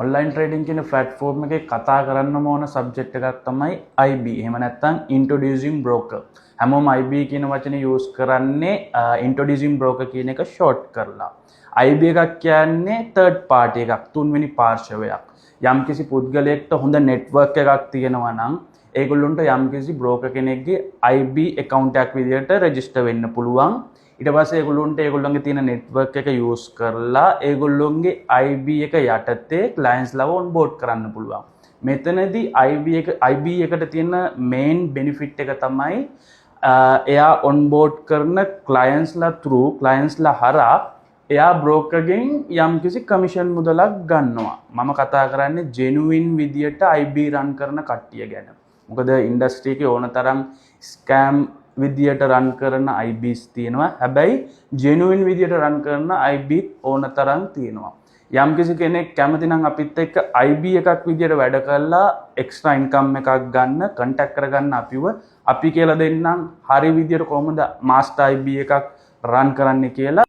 Online trading කියන platform එකේ කතා කරන්න ඕන සබ්ජෙක්ට් එකක් තමයි IB. එහෙම නැත්නම් introducing broker. හැමෝම IB කියන වචනේ යූස් කරන්නේ introducing broker කියන එක ෂෝට් කරලා. IB එකක් කියන්නේ third party එකක්, තුන්වෙනි පාර්ශවයක්. යම්කිසි පුද්ගලයෙක්ට හොඳ network එකක් තියෙනවා නම් ඒගොල්ලොන්ට යම්කිසි broker කෙනෙක්ගේ IB account එකක් විදිහට register වෙන්න පුළුවන්. ඊට පස්සේ ඒගොල්ලොන්ට ඒගොල්ලන්ගේ තියෙන network එක use කරලා ඒගොල්ලොන්ගේ IB එක යටතේ clients ලව onboard කරන්න පුළුවන්. මෙතනදී IB එකට තියෙන main benefit එක තමයි එයා onboard කරන clients ලා through clients ලා හරහා එයා broker ගෙන් යම්කිසි commission මුදලක් ගන්නවා. මම කතා කරන්නේ genuine විදියට IB run කරන කට්ටිය ගැන. මොකද industry එකේ ඕන තරම් scam විදියට රන් කරන IBs තියෙනවා. හැබැයි genuine විදියට රන් කරන IB ඕන තරම් තියෙනවා. යම්කිසි කෙනෙක් කැමති නම් අපිත් එක්ක IB එකක් විදියට වැඩ කරලා extra income එකක් ගන්න contact කරගන්න අපි කියලා දෙන්නම් හරි විදියට කොහොමද master IB එකක් රන් කරන්න කියලා.